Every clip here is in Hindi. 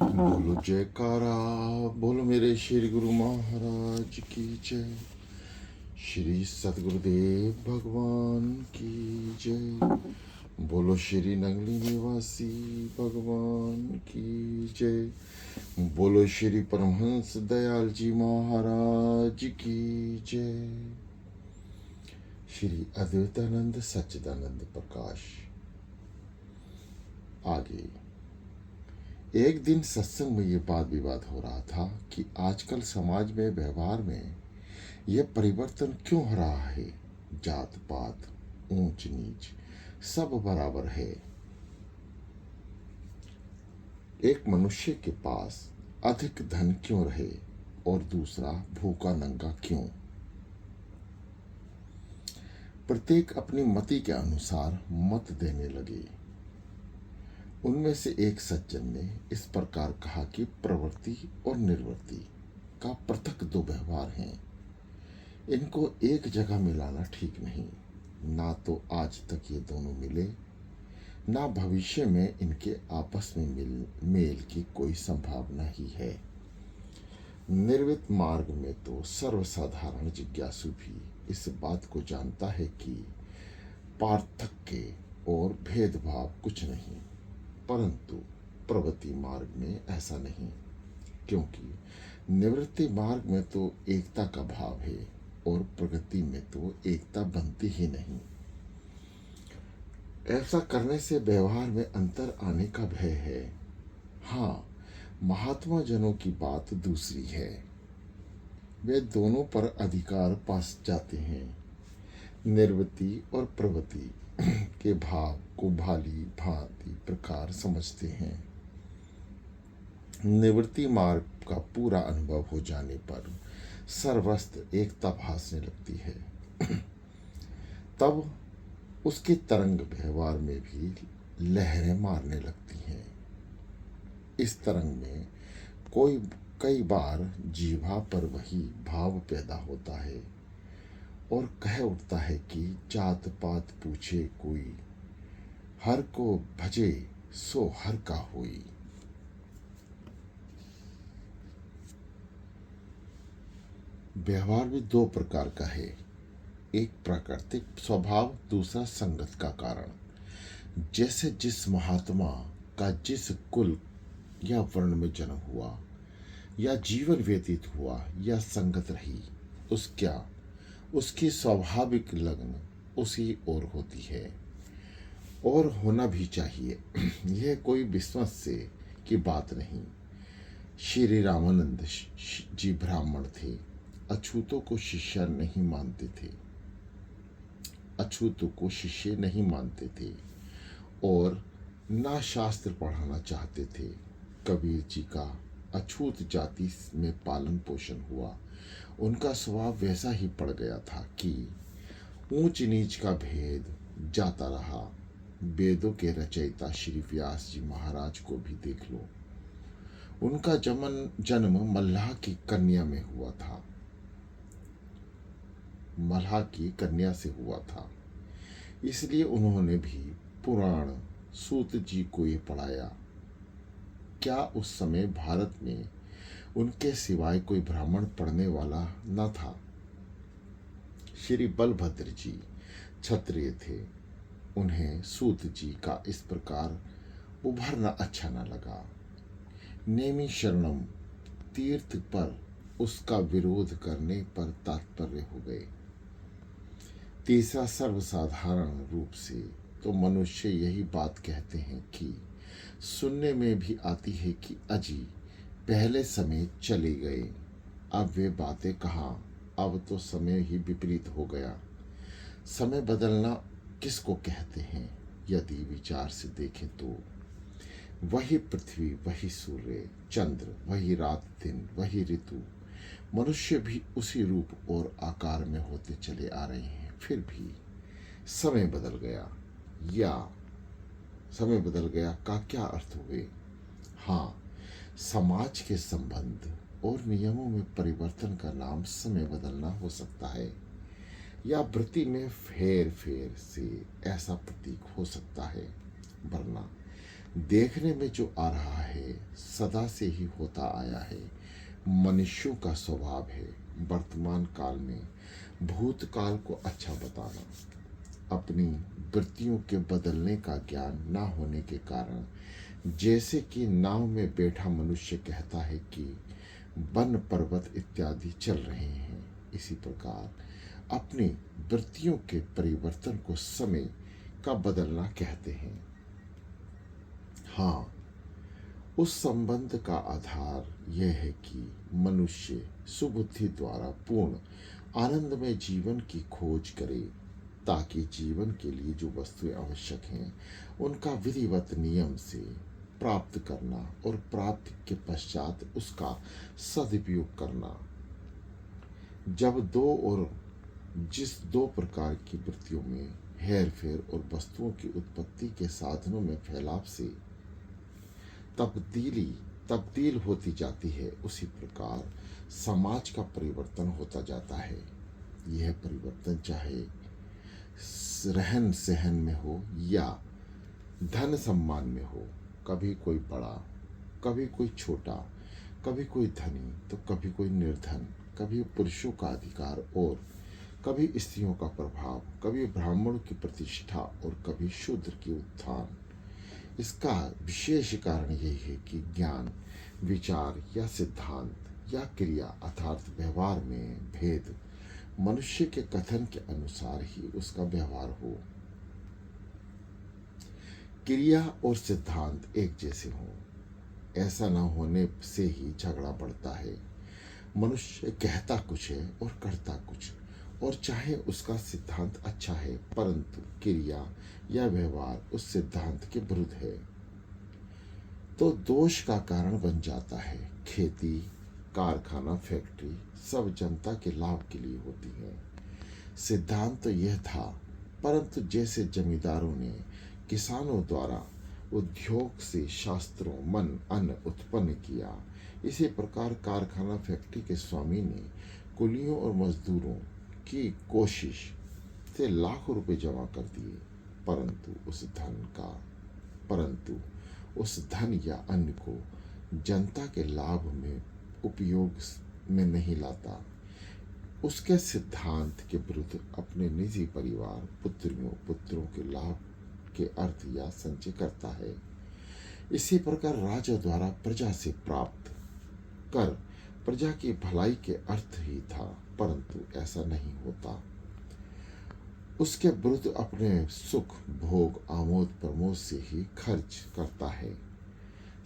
बोलो जयकारा। बोलो मेरे श्री गुरु महाराज की जय। श्री सतगुरुदेव भगवान की जय। बोलो श्री नंगली निवासी भगवान की जय। बोलो श्री परमहंस दयाल जी महाराज की जय। श्री अद्वैतानंद सच्चिदानंद प्रकाश। आगे एक दिन सत्संग में ये वाद विवाद हो रहा था कि आजकल समाज में व्यवहार में यह परिवर्तन क्यों हो रहा है। जात पात ऊंच नीच सब बराबर है। एक मनुष्य के पास अधिक धन क्यों रहे और दूसरा भूखा नंगा क्यों। प्रत्येक अपनी मति के अनुसार मत देने लगे। उनमें से एक सज्जन ने इस प्रकार कहा कि प्रवृत्ति और निर्वृत्ति का पृथक दो व्यवहार हैं। इनको एक जगह मिलाना ठीक नहीं। ना तो आज तक ये दोनों मिले, ना भविष्य में इनके आपस में मेल की कोई संभावना ही है। निर्वित मार्ग में तो सर्वसाधारण जिज्ञासु भी इस बात को जानता है कि पार्थक्य और भेदभाव कुछ नहीं, परंतु प्रवृत्ति मार्ग में ऐसा नहीं, क्योंकि निवृत्ति मार्ग में तो एकता का भाव है और प्रगति में तो एकता बनती ही नहीं। ऐसा करने से व्यवहार में अंतर आने का भय है। हाँ, महात्मा जनों की बात दूसरी है। वे दोनों पर अधिकार पा जाते हैं। निर्वृत्ति और प्रवृत्ति के भाव को भाली भांति प्रकार समझते हैं। निवृत्ति मार्ग का पूरा अनुभव हो जाने पर सर्वस्त्र एकता भासने लगती है। तब उसके तरंग व्यवहार में भी लहरें मारने लगती हैं। इस तरंग में कई बार जीवा पर वही भाव पैदा होता है और कह उठता है कि जात पात पूछे कोई, हर को भजे सो हर का होई। व्यवहार भी दो प्रकार का है, एक प्राकृतिक स्वभाव, दूसरा संगत का कारण। जैसे जिस महात्मा का जिस कुल या वर्ण में जन्म हुआ या जीवन व्यतीत हुआ या संगत रही, उसकी स्वाभाविक लगन उसी ओर होती है और होना भी चाहिए। यह कोई विश्वास से की बात नहीं। श्री रामानंद जी ब्राह्मण थे, अछूतों को शिष्य नहीं मानते थे, अछूतों को शिष्य नहीं मानते थे और ना शास्त्र पढ़ाना चाहते थे। कबीर जी का अछूत जाति में पालन पोषण हुआ। उनका स्वभाव वैसा ही पड़ गया था कि ऊंच नीच का भेद जाता रहा। वेदों के रचयिता श्री व्यास जी महाराज को भी देख लो। उनका जन्म मल्लाह की कन्या में हुआ था, मल्लाह की कन्या से हुआ था। इसलिए उन्होंने भी पुराण सूत जी को ये पढ़ाया। क्या उस समय भारत में उनके सिवाय कोई ब्राह्मण पढ़ने वाला न था। श्री बलभद्र जी क्षत्रिय थे। उन्हें सूत जी का इस प्रकार उभरना अच्छा न लगा। नेमि शरणम तीर्थ पर उसका विरोध करने पर तात्पर्य हो गए। तीसरा, सर्वसाधारण रूप से तो मनुष्य यही बात कहते हैं कि सुनने में भी आती है कि अजी पहले समय चले गए, अब वे बातें कहाँ, अब तो समय ही विपरीत हो गया। समय बदलना किसको कहते हैं? यदि विचार से देखें तो वही पृथ्वी, वही सूर्य चंद्र, वही रात दिन, वही ऋतु, मनुष्य भी उसी रूप और आकार में होते चले आ रहे हैं। फिर भी समय बदल गया, या समय बदल गया का क्या अर्थ हुए? हाँ, समाज के संबंध और नियमों में परिवर्तन का नाम समय बदलना हो सकता है, या वृत्ति में फेर फेर से ऐसा प्रतीक हो सकता है, वरना देखने में जो आ रहा है सदा से ही होता आया है, मनुष्यों का स्वभाव है वर्तमान काल में भूतकाल को अच्छा बताना। अपनी वृत्तियों के बदलने का ज्ञान ना होने के कारण, जैसे कि नाव में बैठा मनुष्य कहता है कि वन पर्वत इत्यादि चल रहे हैं, इसी प्रकार अपनी वृत्तियों के परिवर्तन को समय का बदलना कहते हैं। हाँ, उस संबंध का आधार यह है कि मनुष्य सुबुद्धि द्वारा पूर्ण आनंदमय जीवन की खोज करे, ताकि जीवन के लिए जो वस्तुएं आवश्यक हैं उनका विधिवत नियम से प्राप्त करना और प्राप्ति के पश्चात उसका सदुपयोग करना। जब दो और जिस दो प्रकार की वृत्तियों में हेर फेर और वस्तुओं की उत्पत्ति के साधनों में फैलाव से तब्दील होती जाती है, उसी प्रकार समाज का परिवर्तन होता जाता है। यह परिवर्तन चाहे रहन सहन में हो या धन सम्मान में हो, कभी कोई बड़ा, कभी कोई छोटा, कभी कोई धनी तो कभी कोई निर्धन, कभी पुरुषों का अधिकार और कभी स्त्रियों का प्रभाव, कभी ब्राह्मणों की प्रतिष्ठा और कभी शूद्र की उत्थान। इसका विशेष कारण यही है कि ज्ञान, विचार या सिद्धांत या क्रिया अर्थात व्यवहार में भेद मनुष्य के कथन के अनुसार ही उसका व्यवहार हो। क्रिया और सिद्धांत एक जैसे हों, ऐसा न होने से ही झगड़ा बढ़ता है। मनुष्य कहता कुछ है और करता कुछ, और चाहे उसका सिद्धांत अच्छा है परंतु क्रिया या व्यवहार उस सिद्धांत के विरुद्ध है तो दोष का कारण बन जाता है। खेती, कारखाना, फैक्ट्री सब जनता के लाभ के लिए होती है। सिद्धांत तो यह था, परंतु जैसे जमींदारों ने किसानों द्वारा उद्योग से शास्त्रों मन अन्न उत्पन्न किया, इसी प्रकार कारखाना फैक्ट्री के स्वामी ने कुलियों और मजदूरों की कोशिश से लाखों रुपए जमा कर दिए, परंतु उस धन या अन्न को जनता के लाभ में उपयोग में नहीं लाता, उसके सिद्धांत के विरुद्ध अपने निजी परिवार, पुत्रों के लाभ के अर्थ या संचय करता है। इसी प्रकार राजा द्वारा प्रजा से प्राप्त कर प्रजा की भलाई के अर्थ ही था, परंतु ऐसा नहीं होता। उसके विरुद्ध अपने सुख भोग आमोद प्रमोद से ही खर्च करता है।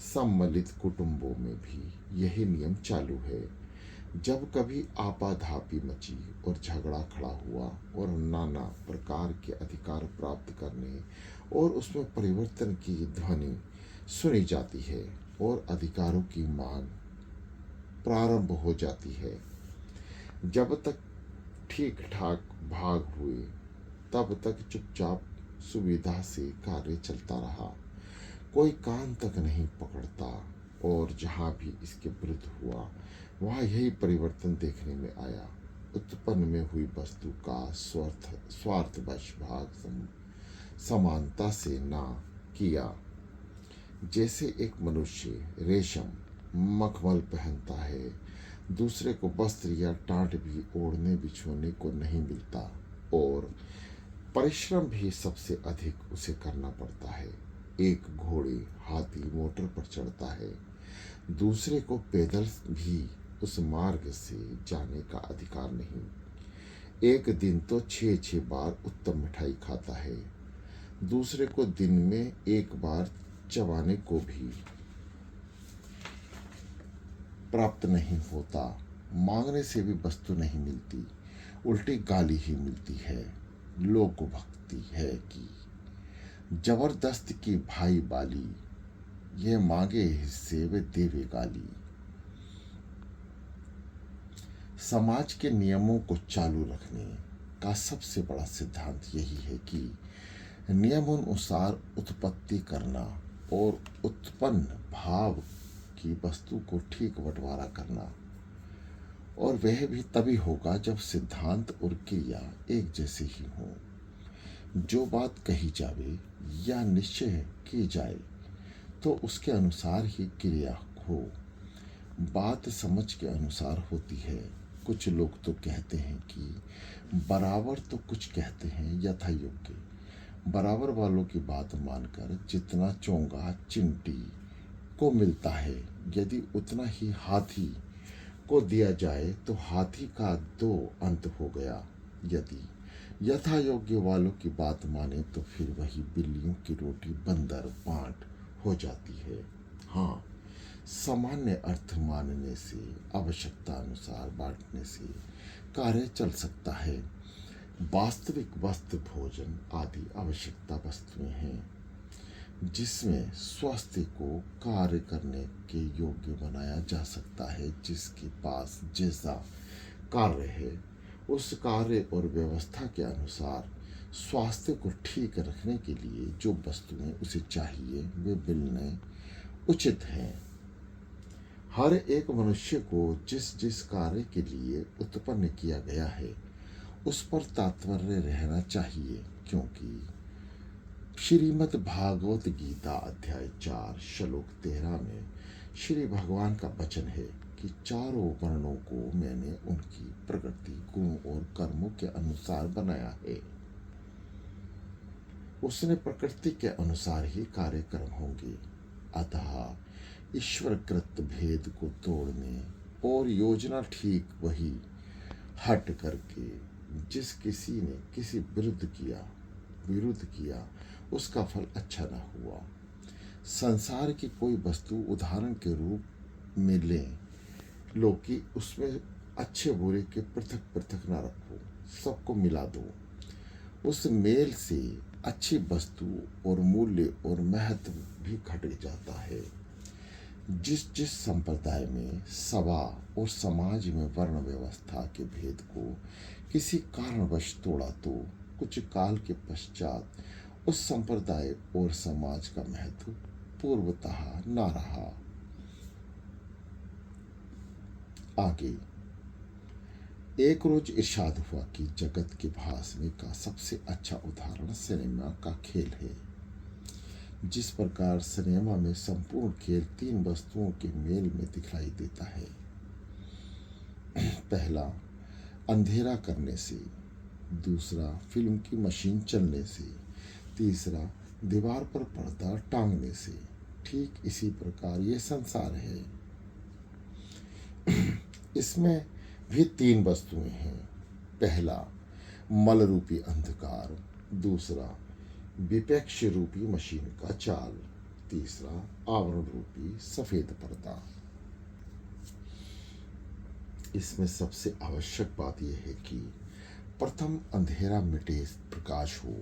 सम्मिलित कुटुंबों में भी यही नियम चालू है। जब कभी आपाधापी मची और झगड़ा खड़ा हुआ और नाना प्रकार के अधिकार प्राप्त करने और उसमें परिवर्तन की ध्वनि सुनी जाती है और अधिकारों की मांग प्रारंभ हो जाती है, जब तक ठीक ठाक भाग हुए तब तक चुपचाप सुविधा से कार्य चलता रहा, कोई कान तक नहीं पकड़ता, और जहाँ भी इसके विरुद्ध हुआ वहाँ यही परिवर्तन देखने में आया। उत्पन्न में हुई वस्तु का स्वार्थवश भाग समानता से ना किया। जैसे एक मनुष्य रेशम मखमल पहनता है, दूसरे को वस्त्र या टाट भी ओढ़ने बिछोने को नहीं मिलता, और परिश्रम भी सबसे अधिक उसे करना पड़ता है। एक घोड़े, हाथी, मोटर पर चढ़ता है, दूसरे को पैदल भी उस मार्ग से जाने का अधिकार नहीं। एक दिन तो 6-6 बार उत्तम मिठाई खाता है, दूसरे को दिन में एक बार चबाने को भी प्राप्त नहीं होता। मांगने से भी वस्तु नहीं मिलती, उल्टी गाली ही मिलती है। लोक भक्ति है कि जबरदस्त की भाई बाली, ये मांगे हिस्से वे देवे गाली। समाज के नियमों को चालू रखने का सबसे बड़ा सिद्धांत यही है कि नियमानुसार उत्पत्ति करना और उत्पन्न भाव की वस्तु को ठीक बंटवारा करना, और वह भी तभी होगा जब सिद्धांत और क्रिया एक जैसे ही हों। जो बात कही जावे या निश्चय की जाए तो उसके अनुसार ही क्रिया हो, बात समझ के अनुसार होती है। कुछ लोग तो कहते हैं कि बराबर, तो कुछ कहते हैं यथा योग्य। बराबर वालों की बात मानकर जितना चोंगा चिंटी को मिलता है, यदि उतना ही हाथी को दिया जाए तो हाथी का दो अंत हो गया। यदि यथा योग्य वालों की बात माने तो फिर वही बिल्लियों की रोटी बंदर बांट हो जाती है। हाँ, सामान्य अर्थ मानने से, आवश्यकता अनुसार बांटने से कार्य चल सकता है। वास्तविक वस्त्र, भोजन आदि आवश्यकता वस्तुएं हैं जिसमें स्वास्थ्य को कार्य करने के योग्य बनाया जा सकता है। जिसके पास जैसा कार्य है, उस कार्य और व्यवस्था के अनुसार स्वास्थ्य को ठीक रखने के लिए जो वस्तुएं उसे चाहिए वे मिलने उचित हैं। हर एक मनुष्य को जिस जिस कार्य के लिए उत्पन्न किया गया है उस पर तात्पर्य रहना चाहिए, क्योंकि श्रीमद् भागवत गीता अध्याय 4 श्लोक 13 में श्री भगवान का वचन है कि चारों वर्णों को मैंने उनकी प्रकृति, गुण और कर्मों के अनुसार बनाया है। उसने प्रकृति के अनुसार ही कार्यक्रम होंगे। अतः ईश्वरकृत भेद को तोड़ने और योजना ठीक वही हट करके जिस किसी ने किसी विरुद्ध किया उसका फल अच्छा न हुआ। संसार की कोई वस्तु उदाहरण के रूप में लो कि उसमें अच्छे बुरे के पृथक पृथक न रखो, सबको मिला दो। उस मेल से अच्छी वस्तु और मूल्य और महत्व भी घट जाता है। जिस जिस संप्रदाय में, सभा और समाज में वर्ण व्यवस्था के भेद को किसी कारणवश तोड़ा तो कुछ काल के पश्चात उस संप्रदाय और समाज का महत्व पूर्वतः न रहा। आगे एक रोज इरशाद हुआ कि जगत के भासने का सबसे अच्छा उदाहरण सिनेमा का खेल है। जिस प्रकार सिनेमा में संपूर्ण खेल 3 वस्तुओं के मेल में दिखलाई देता है। पहला, अंधेरा करने से, दूसरा फिल्म की मशीन चलने से, तीसरा दीवार पर पर्दा टांगने से। ठीक इसी प्रकार ये संसार है। इसमें भी 3 वस्तुएं हैं। पहला, मल रूपी अंधकार, दूसरा विपक्ष रूपी मशीन का चाल, तीसरा आवरण रूपी सफेद पर्दा। इसमें सबसे आवश्यक बात यह है कि प्रथम अंधेरा मिटे, प्रकाश हो।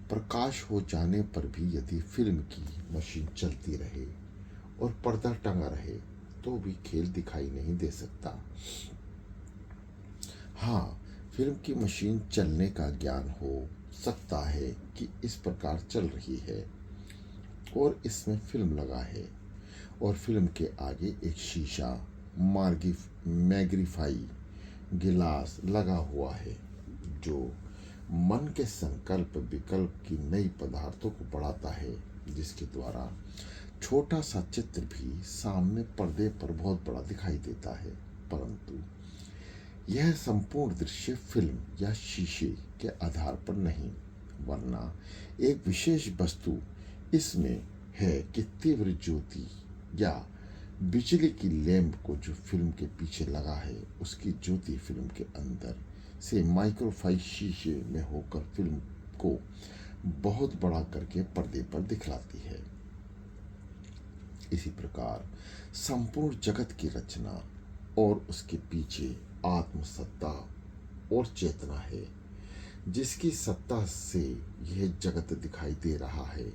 प्रकाश हो जाने पर भी यदि फिल्म की मशीन चलती रहे और पर्दा टंगा रहे तो भी खेल दिखाई नहीं दे सकता। हाँ, फिल्म की मशीन चलने का ज्ञान हो सकता है कि इस प्रकार चल रही है और इसमें फिल्म लगा है और फिल्म के आगे एक शीशा मैग्नीफाई गिलास लगा हुआ है जो मन के संकल्प विकल्प की नई पदार्थों को बढ़ाता है, जिसके द्वारा छोटा सा चित्र भी सामने पर्दे पर बहुत बड़ा दिखाई देता है। परंतु यह संपूर्ण दृश्य फिल्म या शीशे के आधार पर नहीं, वरना एक विशेष वस्तु इसमें है कि तीव्र ज्योति या बिजली की लैंप को जो फिल्म के पीछे लगा है उसकी ज्योति फिल्म के अंदर से माइक्रोफाई शीशे में होकर फिल्म को बहुत बड़ा करके पर्दे पर दिखलाती है। इसी प्रकार संपूर्ण जगत की रचना और उसके पीछे आत्मसत्ता और चेतना है, जिसकी सत्ता से यह जगत दिखाई दे रहा है।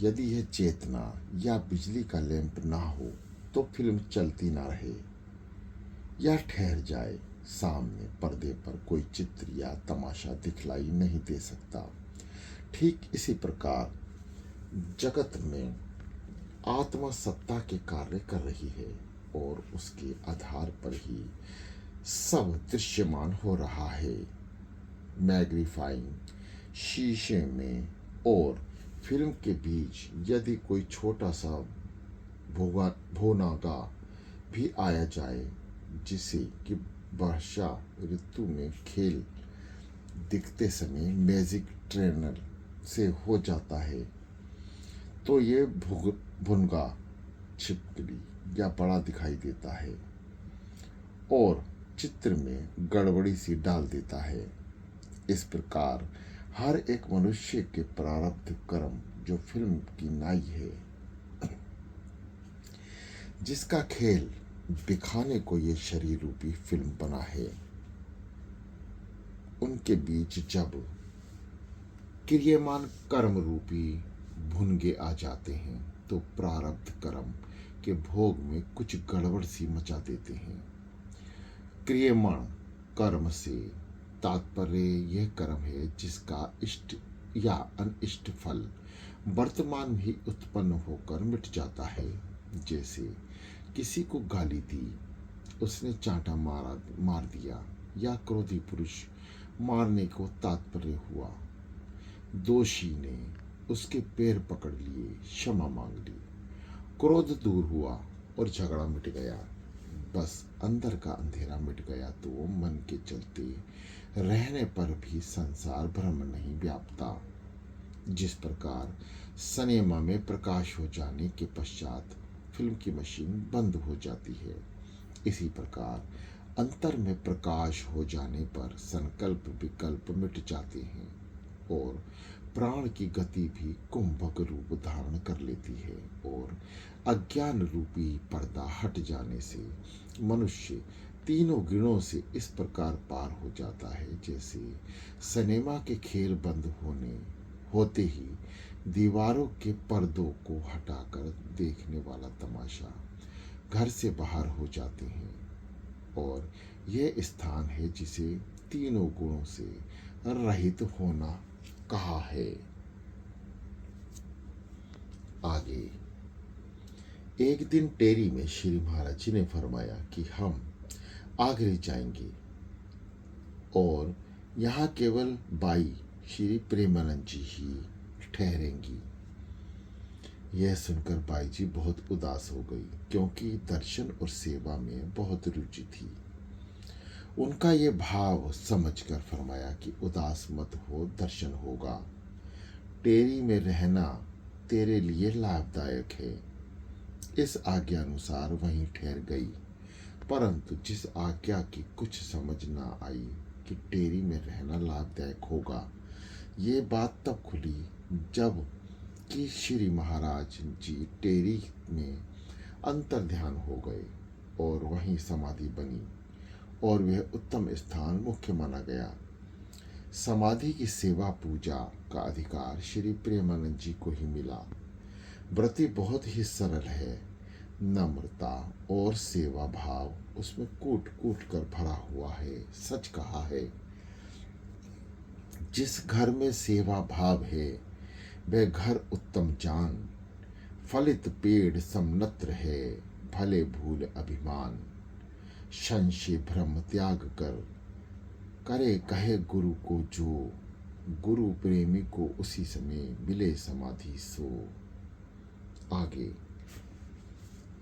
यदि यह चेतना या बिजली का लैंप ना हो तो फिल्म चलती ना रहे या ठहर जाए, सामने पर्दे पर कोई चित्र या तमाशा दिखलाई नहीं दे सकता। ठीक इसी प्रकार जगत में आत्मा सत्ता के कार्य कर रही है और उसके आधार पर ही सब दृश्यमान हो रहा है। मैग्नीफाइंग शीशे में और फिल्म के बीच यदि कोई छोटा सा भोनागा भी आया जाए, जिसे कि वर्षा ऋतु में खेल दिखते समय मैजिक ट्रेनर से हो जाता है, तो ये भुनगा छिपकली या बड़ा दिखाई देता है और चित्र में गड़बड़ी सी डाल देता है। इस प्रकार हर एक मनुष्य के प्रारब्ध कर्म जो फिल्म की नाई है, जिसका खेल दिखाने को ये शरीर रूपी फिल्म बना है, उनके बीच जब क्रियमान कर्म रूपी भुनगे आ जाते हैं, तो प्रारब्ध कर्म के भोग में कुछ गड़बड़ सी मचा देते हैं। क्रियमाण कर्म से तात्पर्य यह कर्म है जिसका इष्ट या अनिष्ट फल वर्तमान में ही उत्पन्न होकर मिट जाता है। जैसे किसी को गाली दी, उसने चांटा मार दिया, या क्रोधी पुरुष मारने को तात्पर्य हुआ, दोषी ने उसके पैर पकड़ लिए, क्षमा मांग ली, क्रोध दूर हुआ और झगड़ा मिट गया। बस अंदर का अंधेरा मिट गया तो मन के चलते रहने पर भी संसार भ्रम नहीं व्यापता। जिस प्रकार सिनेमा में प्रकाश हो जाने के पश्चात फिल्म की मशीन बंद हो जाती है, इसी प्रकार अंतर में प्रकाश हो जाने पर संकल्प विकल्प मिट जाते हैं और प्राण की गति भी कुंभक रूप धारण कर लेती है और अज्ञान रूपी पर्दा हट जाने से मनुष्य तीनों गिणों से इस प्रकार पार हो जाता है, जैसे सिनेमा के खेल बंद होते ही दीवारों के पर्दों को हटाकर देखने वाला तमाशा घर से बाहर हो जाते हैं और यह स्थान है जिसे तीनों गुणों से रहित होना कहा है। आगे एक दिन टेरी में श्री महाराज जी ने फरमाया कि हम आगरे जाएंगे और यहाँ केवल बाई श्री प्रेमानंद जी ही ठहरेंगी। यह सुनकर बाई जी बहुत उदास हो गई, क्योंकि दर्शन और सेवा में बहुत रुचि थी। उनका ये भाव समझकर फरमाया कि उदास मत हो, दर्शन होगा। टेरी में रहना तेरे लिए लाभदायक है। इस आज्ञा अनुसार वहीं ठहर गई, परंतु जिस आज्ञा की कुछ समझ ना आई कि टेरी में रहना लाभदायक होगा, ये बात तब खुली जब कि श्री महाराज जी टेरी में अंतर ध्यान हो गए और वहीं समाधि बनी और वह उत्तम स्थान मुख्य माना गया। समाधि की सेवा पूजा का अधिकार श्री प्रेमानंद जी को ही मिला। व्रति बहुत ही सरल है, नम्रता और सेवा भाव उसमें कूट कूट कर भरा हुआ है। सच कहा है, जिस घर में सेवा भाव है वह घर उत्तम जान। फलित पेड़ समनत्र है, भले भूल अभिमान। संशय भ्रम त्याग कर करे कहे गुरु को जो, गुरु प्रेमी को उसी समय मिले समाधि सो। आगे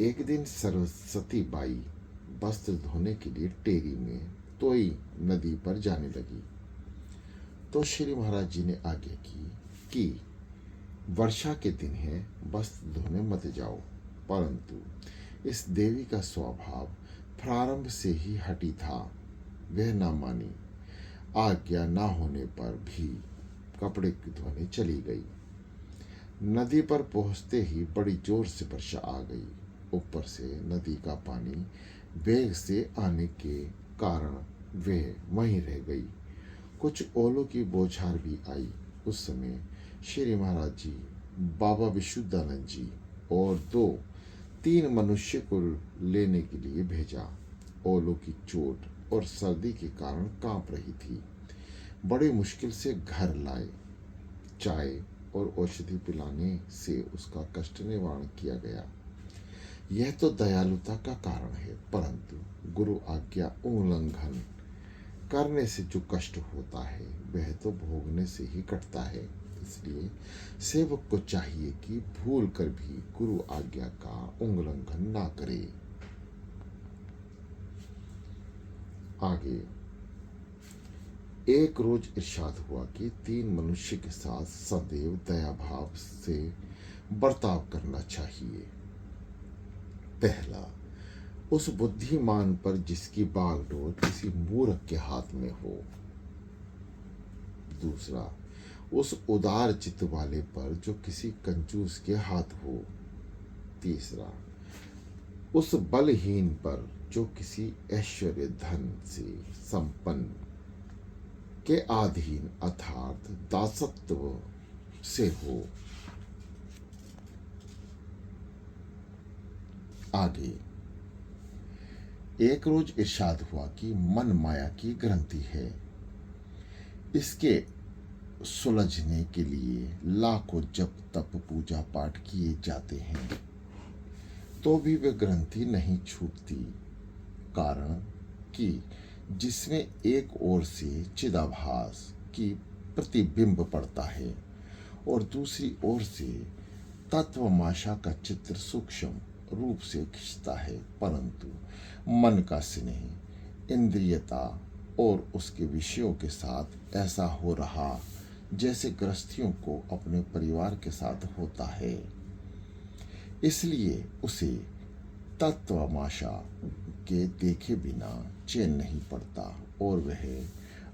एक दिन सरस्वती बाई वस्त्र धोने के लिए टेरी में तोई नदी पर जाने लगी, तो श्री महाराज जी ने आज्ञा की कि वर्षा के दिन है, वस्त्र धोने मत जाओ। परंतु इस देवी का स्वभाव प्रारंभ से ही हठी था, वह ना मानी। आज्ञा ना होने पर भी कपड़े धोने चली गई। नदी पर पहुंचते ही बड़ी जोर से वर्षा आ गई। ऊपर से नदी का पानी वेग से आने के कारण वह वहीं रह गई। कुछ ओलों की बौछार भी आई। उस समय श्री महाराज जी, बाबा विशुद्धानंद जी और 2-3 मनुष्य को लेने के लिए भेजा। ओलों की चोट और सर्दी के कारण कांप रही थी। बड़ी मुश्किल से घर लाए। चाय और औषधि पिलाने से उसका कष्ट निवारण किया गया। यह तो दयालुता का कारण है, परंतु गुरु आज्ञा उल्लंघन करने से जो कष्ट होता है वह तो भोगने से ही कटता है। इसलिए सेवक को चाहिए कि भूल कर भी गुरु आज्ञा का उल्लंघन ना करे। आगे, एक रोज इरशाद हुआ कि 3 मनुष्य के साथ सदैव दया भाव से बर्ताव करना चाहिए। पहला, उस बुद्धिमान पर जिसकी बागडोर किसी मूर्ख के हाथ में हो। दूसरा, उस उदार चित्त वाले पर जो किसी कंजूस के हाथ हो। तीसरा, उस बलहीन पर जो किसी ऐश्वर्य धन से संपन्न के अधीन अर्थात दासत्व से हो। आगे, एक रोज इरशाद हुआ कि मन माया की ग्रंथि है। इसके सुलझने के लिए लाखों जप तप पूजा पाठ किए जाते हैं तो भी वे ग्रंथि नहीं छूटती। कारण कि जिसमें एक ओर से चिदाभास की प्रतिबिंब पड़ता है और दूसरी ओर से तत्वमाशा का चित्र सूक्ष्म रूप से खिंचता है, परंतु मन का स्नेह इंद्रियता और उसके विषयों के साथ ऐसा हो रहा जैसे गृहस्थियों को अपने परिवार के साथ होता है। इसलिए उसे तत्वमाशा के देखे बिना चैन नहीं पड़ता और वह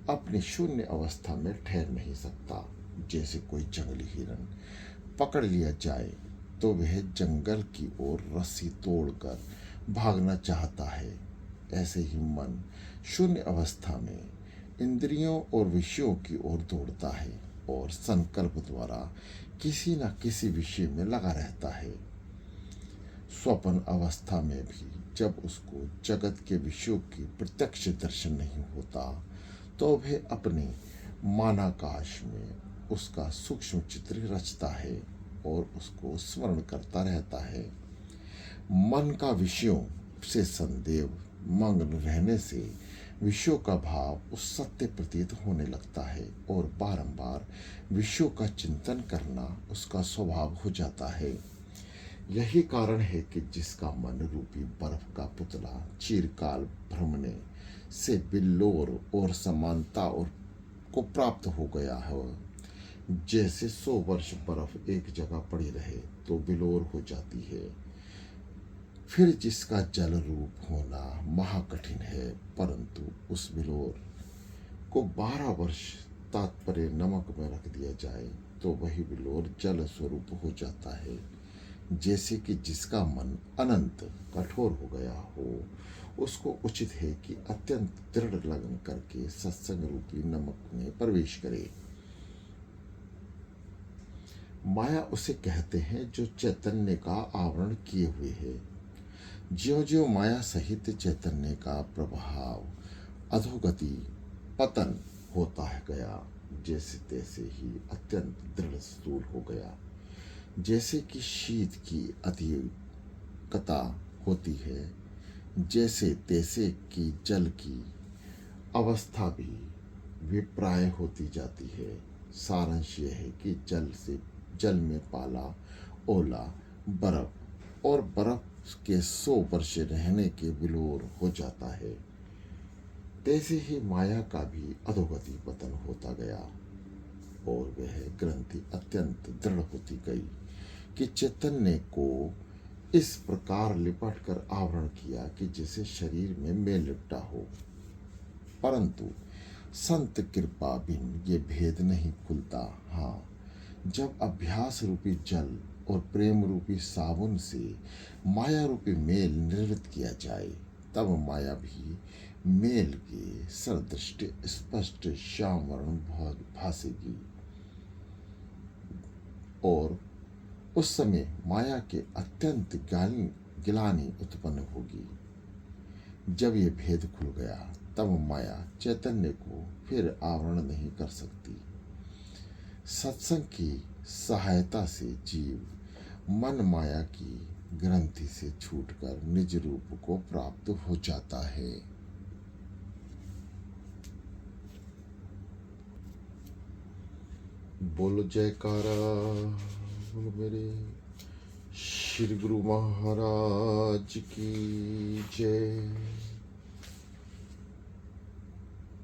अपनी शून्य अवस्था में ठहर नहीं सकता। जैसे कोई जंगली हिरन पकड़ लिया जाए तो वह जंगल की ओर रस्सी तोड़कर भागना चाहता है, ऐसे ही मन शून्य अवस्था में इंद्रियों और विषयों की ओर दौड़ता है और संकल्प द्वारा किसी न किसी विषय में लगा रहता है। स्वप्न अवस्था में भी जब उसको जगत के विषयों की प्रत्यक्ष दर्शन नहीं होता तो वह अपने मानाकाश में उसका सूक्ष्म चित्र रचता है और उसको स्मरण करता रहता है। मन का विषयों से संदेह मग्न रहने से विषयों का भाव उस सत्य प्रतीत होने लगता है और बारंबार विषयों का चिंतन करना उसका स्वभाव हो जाता है। यही कारण है कि जिसका मन रूपी बर्फ का पुतला चिरकाल भ्रमणे से बिल्लोर और समानता और को प्राप्त हो गया है, जैसे 100 वर्ष बर्फ एक जगह पड़ी रहे तो बिलोर हो जाती है, फिर जिसका जल रूप होना महाकठिन है, परंतु उस बिलोर को 12 वर्ष तात्पर्य नमक में रख दिया जाए तो वही बिलोर जल स्वरूप हो जाता है। जैसे कि जिसका मन अनंत कठोर हो गया हो, उसको उचित है कि अत्यंत दृढ़ लगन करके सत्संग रूपी नमक में प्रवेश करे। माया उसे कहते हैं जो चैतन्य का आवरण किए हुए है। ज्यों ज्यों माया सहित चैतन्य का प्रभाव अधोगति पतन होता है गया, जैसे तैसे ही अत्यंत दृढ़ स्थूल हो गया। जैसे कि शीत की अधिकता होती है, जैसे तैसे की जल की अवस्था भी विप्राय होती जाती है। सारांश यह है कि जल में पाला, ओला, बर्फ और बर्फ के 100 वर्ष रहने के बिलोर हो जाता है। तैसे ही माया का भी अधोगति पतन होता गया और वह ग्रंथि अत्यंत दृढ़ होती गई कि चैतन्य को इस प्रकार लिपट कर आवरण किया कि जैसे शरीर में मेल लिपटा हो। परंतु संत कृपा बिन ये भेद नहीं खुलता। हाँ, जब अभ्यास रूपी जल और प्रेम रूपी साबुन से माया रूपी मेल निर्वृत किया जाए तब माया भी मेल के सरदृष्ट स्पष्ट श्यामवर्ण भासेगी और उस समय माया के अत्यंत गिलानी उत्पन्न होगी। जब ये भेद खुल गया तब माया चैतन्य को फिर आवरण नहीं कर सकती। सत्संग की सहायता से जीव मन माया की ग्रंथि से छूटकर निज रूप को प्राप्त हो जाता है। बोलो जयकारा, बोलो मेरे श्री गुरु महाराज की जय।